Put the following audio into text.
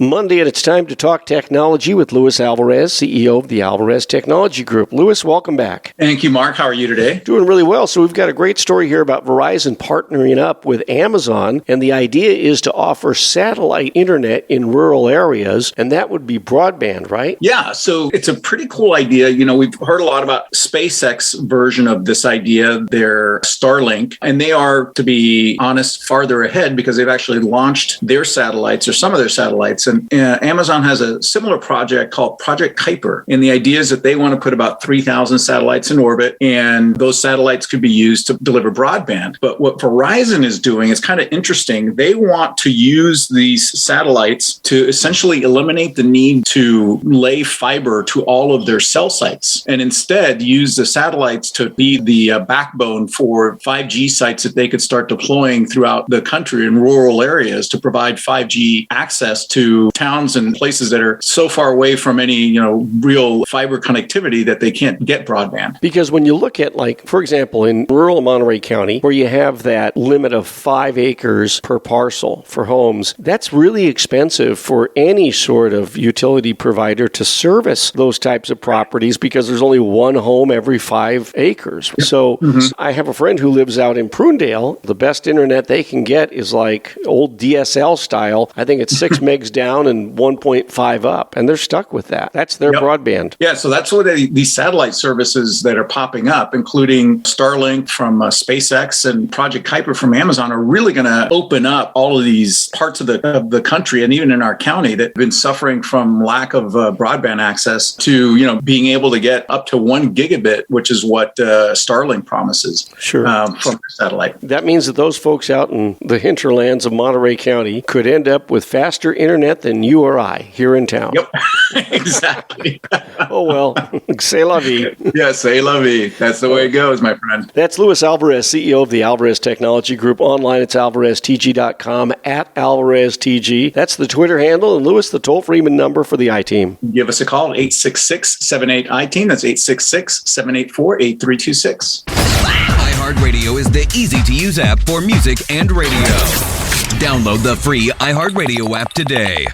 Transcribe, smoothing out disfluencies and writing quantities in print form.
Monday, and it's time to talk technology with Luis Alvarez, CEO of the Alvarez Technology Group. Luis, welcome back. Thank you, Mark. How are you today? Doing really well. So we've got a great story here about Verizon partnering up with Amazon, and the idea is to offer satellite internet in rural areas, and that would be broadband, right? Yeah, so it's a pretty cool idea. You know, we've heard a lot about SpaceX version of this idea, their Starlink, and they are, to be honest, farther ahead because they've actually launched their satellites or some of their satellites. And Amazon has a similar project called Project Kuiper. And the idea is that they want to put about 3,000 satellites in orbit, and those satellites could be used to deliver broadband. But what Verizon is doing is kind of interesting. They want to use these satellites to essentially eliminate the need to lay fiber to all of their cell sites, and instead use the satellites to be the backbone for 5G sites that they could start deploying throughout the country in rural areas to provide 5G access to towns and places that are so far away from any, real fiber connectivity that they can't get broadband. Because when you look at, like, for example, in rural Monterey County, where you have that limit of 5 acres per parcel for homes, that's really expensive for any sort of utility provider to service those types of properties because there's only one home every 5 acres. So I have a friend who lives out in Prunedale. The best internet they can get is like old DSL style. I think it's 6 megs down and 1.5 up, and they're stuck with that. That's their broadband. Yeah, so that's what these satellite services that are popping up, including Starlink from SpaceX and Project Kuiper from Amazon, are really going to open up all of these parts of the country and even in our county that have been suffering from lack of broadband access to, being able to get up to 1 gigabit, which is what Starlink promises from their satellite. That means that those folks out in the hinterlands of Monterey County could end up with faster internet than you or I here in town. Yep, exactly. Oh, well, c'est la vie. Yeah, c'est la vie. That's the way it goes, my friend. That's Luis Alvarez, CEO of the Alvarez Technology Group. Online, it's alvareztg.com, @AlvarezTG. That's the Twitter handle. And Luis, the toll-free number for the I-Team. Give us a call at 866-78-I-TEAM. That's 866-784-8326. iHeartRadio is the easy-to-use app for music and radio. Download the free iHeartRadio app today.